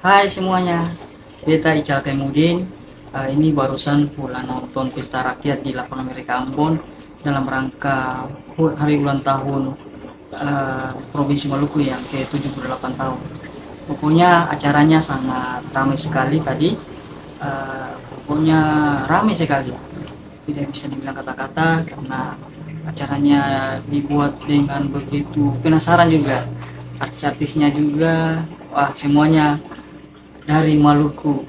Hai semuanya, beta Ical Kemudin. Ini barusan pulang nonton pesta rakyat di lapangan Mereka Ambon dalam rangka hari ulang tahun Provinsi Maluku yang ke-78 tahun. Pokoknya acaranya sangat ramai sekali tadi. Pokoknya ramai sekali. Tidak bisa dibilang kata-kata karena acaranya dibuat dengan begitu penasaran juga. Artis-artisnya juga, wah semuanya dari Maluku.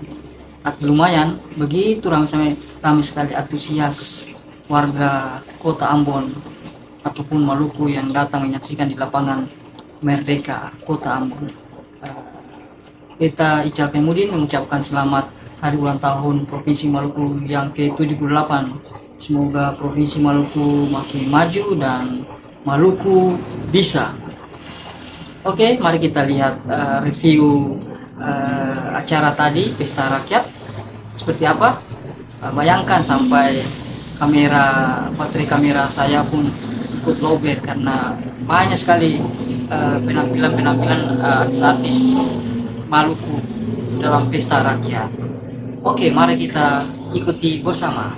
Lumayan begitu ramai sekali antusias warga kota Ambon ataupun Maluku yang datang menyaksikan di lapangan Merdeka kota Ambon. Kita Ical Kemudin mengucapkan selamat hari ulang tahun Provinsi Maluku yang ke-78. Semoga Provinsi Maluku makin maju dan Maluku bisa. Oke, mari kita lihat review acara tadi pesta rakyat seperti apa. Bayangkan sampai baterai kamera saya pun ikut lowbat karena banyak sekali penampilan artis Maluku dalam pesta rakyat. Oke, mari kita ikuti bersama.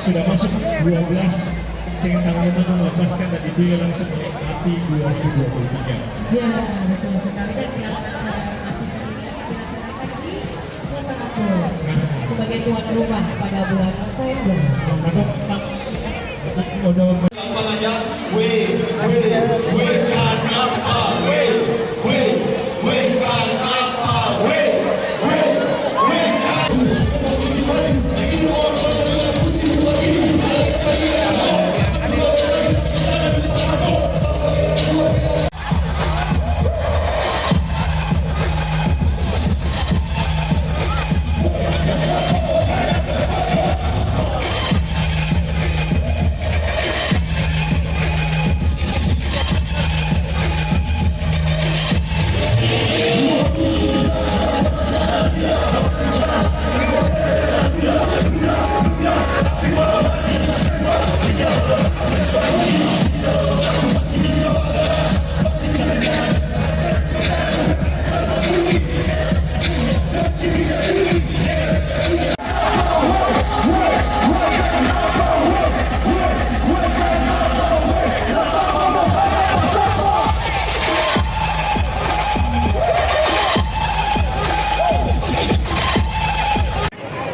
Sudah masuk 12 sehingga tahun itu melepaskan dan dipilih langsung menikmati 2023. Ya, betul sekali. Dan dilaksanakan sebagai tuan rumah pada bulan November. Apa aja? We kan apa? We kan apa? We kan.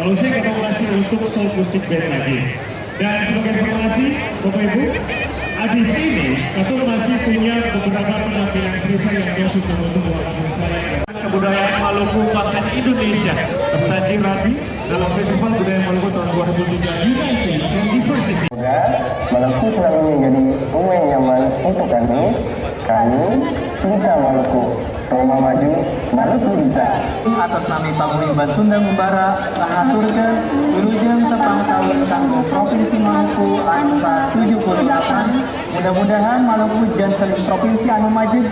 Kalau saya evaluasi untuk soul acoustic band lagi. Dan sebagai informasi, Bapak Ibu, Abis ini, Ketua masih punya beberapa penampilan spesial yang dia sudah untuk Maluku bahkan Indonesia tersaji rapi dalam Festival Budaya Maluku tahun 2003 United in Diversity. Maluku selalu menjadi rumah yang nyaman untuk kami. Kami cinta Maluku. Roma maju, Maluku bisa. Atas nama Paguyuban Sunda Membara mengaturkan Wilujeng Tepang Tahun Tanggung Provinsi Maluku anu 78. Mudah-mudahan Maluku janten provinsi anu maju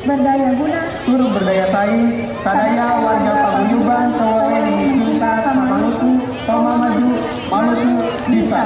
berdaya guna turut berdaya saing sadaya warga Paguyuban kawawe cinta sama Maluku Roma maju Maluku bisa.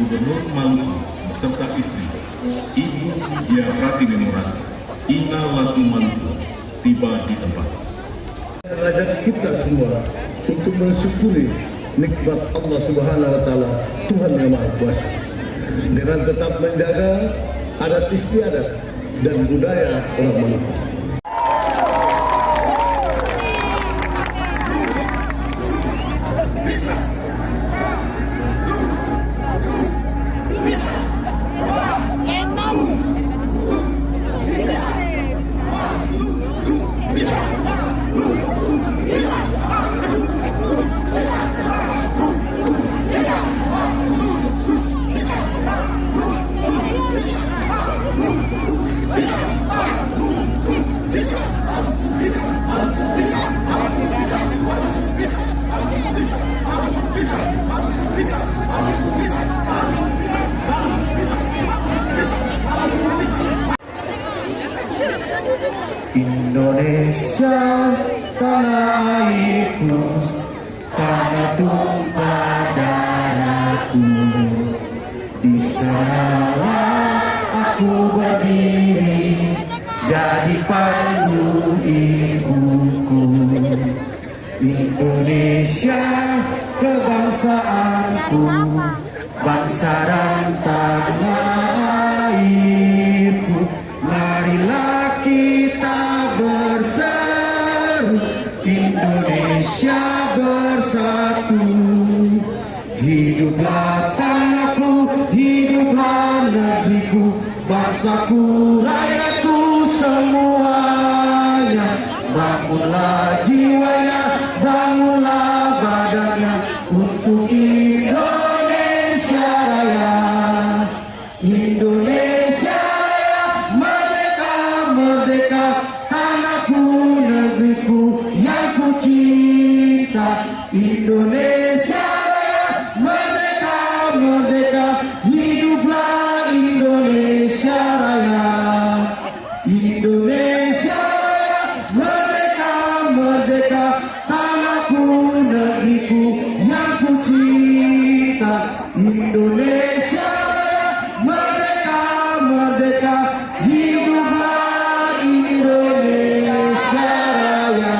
Gubernur Maluku beserta istri, Ibu Dia Pratiwi Nurani, Ina Latu Maluku, tiba di tempat. Ajak kita semua untuk mensyukuri nikmat Allah Subhanahu wa Ta'ala, Tuhan yang Maha Kuasa, dengan tetap menjaga adat istiadat dan budaya orang Maluku. Indonesia tanah airku, tanah tumpah darahku. Di sanalah aku berdiri, jadi pandu ibuku. Indonesia kebangsaanku, bangsa dan tanah airku. Marilah kita berseru, Indonesia bersatu. Hiduplah tanahku, hiduplah negeriku, bangsaku, rakyatku semuanya. Bangunlah jiwanya, bangunlah badannya untuk Indonesia Raya. Indonesia Raya, merdeka, merdeka, tanahku, negeriku yang ku cinta. Indonesia Raya, merdeka, merdeka, hiduplah Indonesia Raya. Indonesia Raya, merdeka, merdeka, tanahku, negeriku yang ku cinta. Indonesia Raya, merdeka, merdeka, hiduplah Indonesia Raya.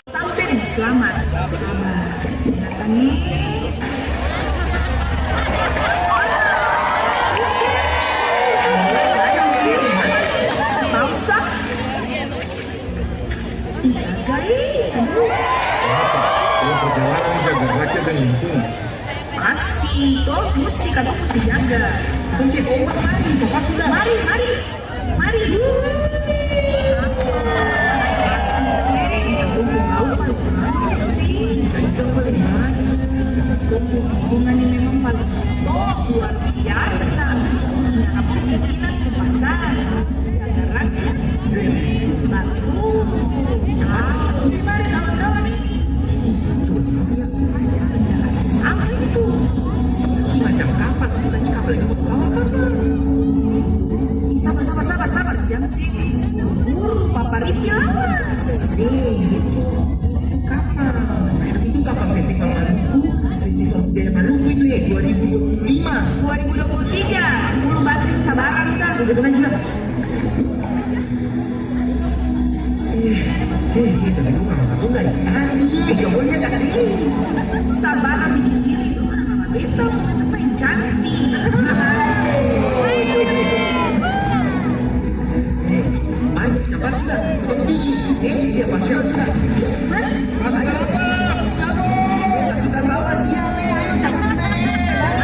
Sampai dan selamat. Selamat mendatangi bangsa dihargai. Kalau perjalanan jaga rakyat dan lingkungan. Pasti toh mesti jaga. Kunci ombak, mari cepat sudah. Mari. Hubungan ini memang paling luar biasa. Kepemimpinan Buru paparipil awas. Itu kapan? Itu kapan festival Maluku? Festival budaya Maluku itu ya 2025, 2023. Bulu batin sabaran sa. Begitu kan juga. Kita di rumah aku nggak boleh kasih. Sabaran bikin diri itu main cantik. Ayo cepat sudah. Siapa sudah? Masukkan bawah siap. Ayo cepat.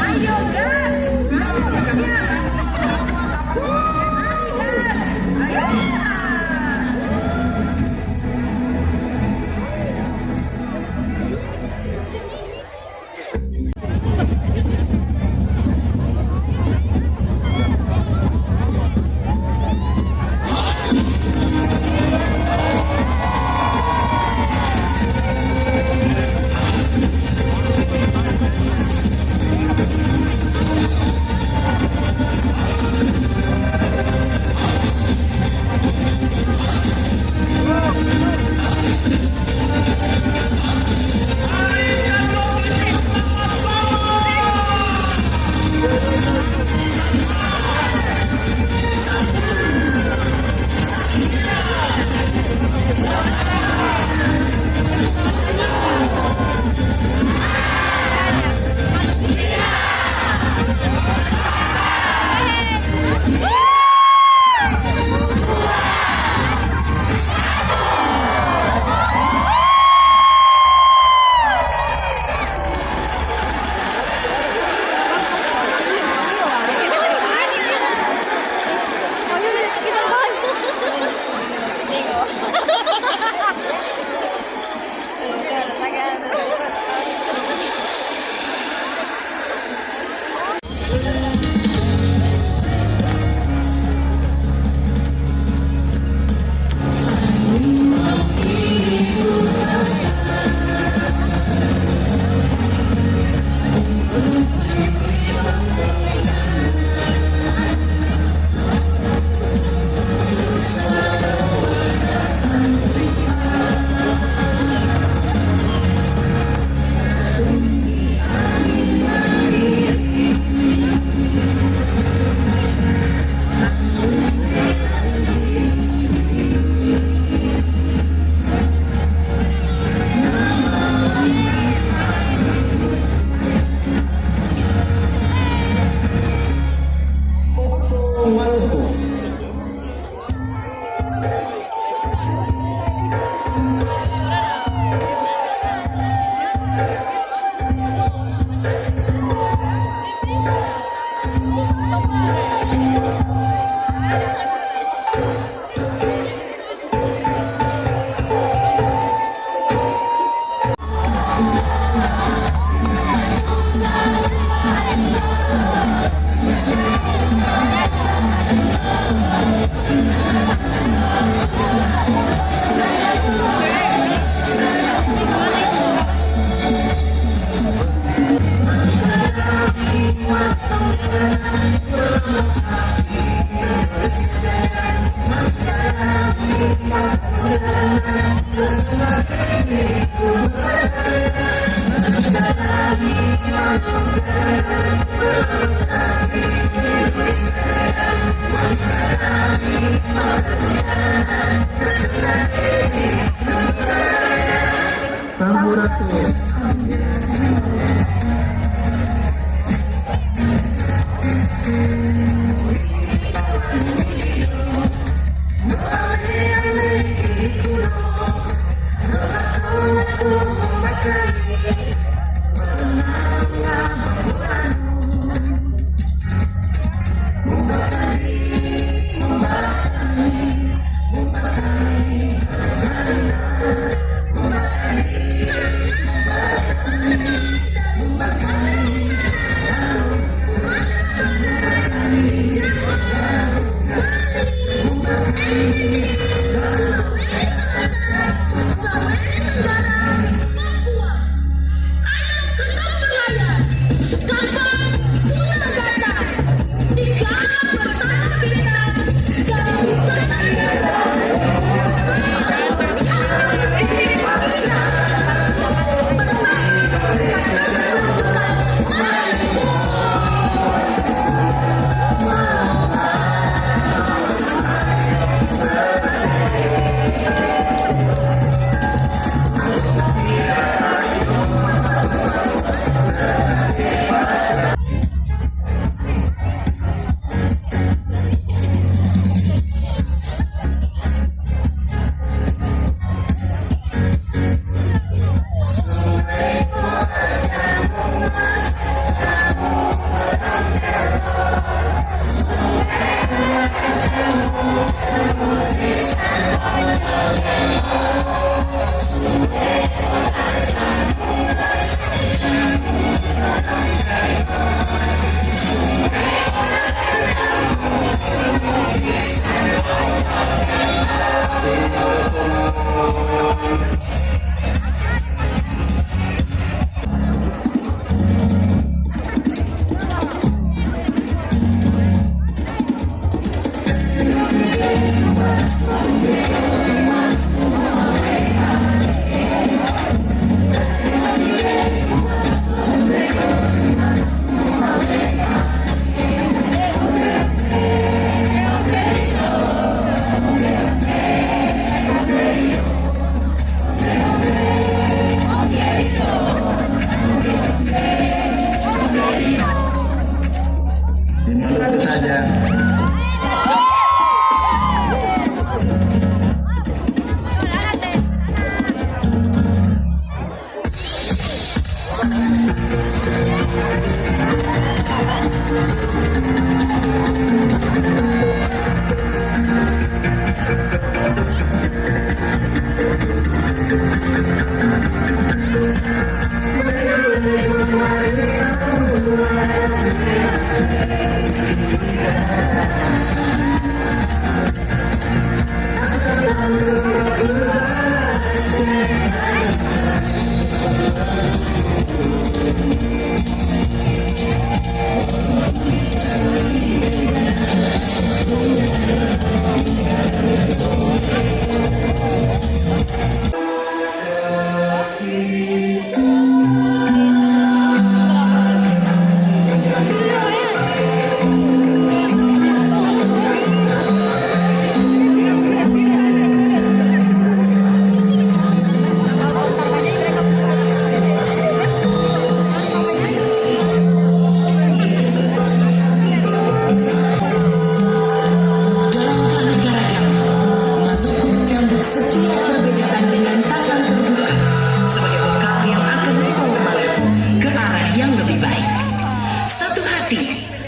Ayo gas. Siap. Ayo gas. Ayo.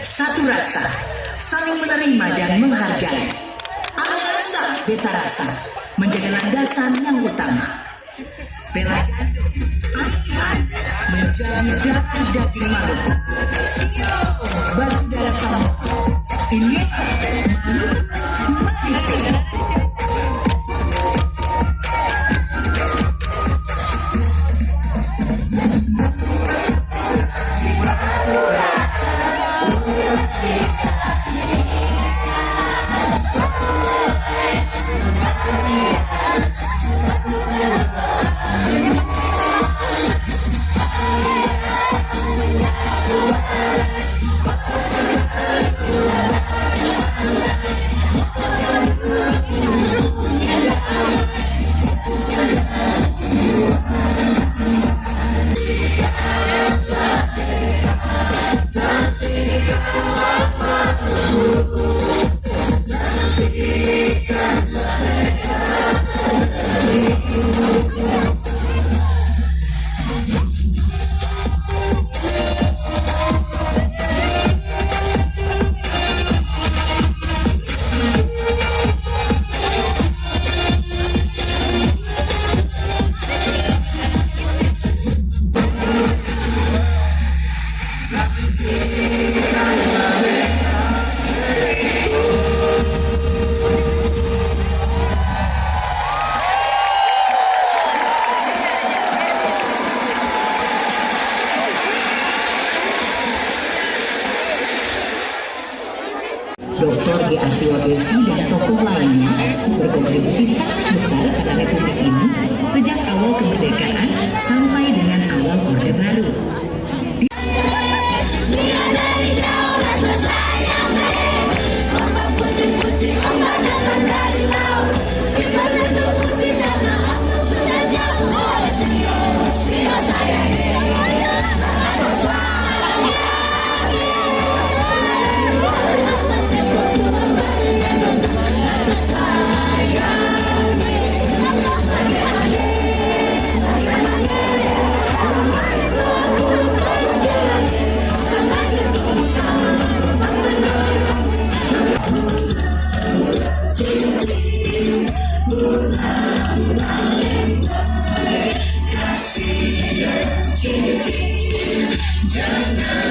Satu rasa, saling menerima dan menghargai. Ada rasa, beta rasa, menjadi landasan yang utama. Bela menjadi darah daging Maluku. Sio, basudara sama. Ini Maluku Malaysia. Dr. G. Asiwagesi dan tokoh lainnya berkontribusi sangat besar pada Republik ini sejak awal kemerdekaan sampai dengan awal Orde Baru. Jangan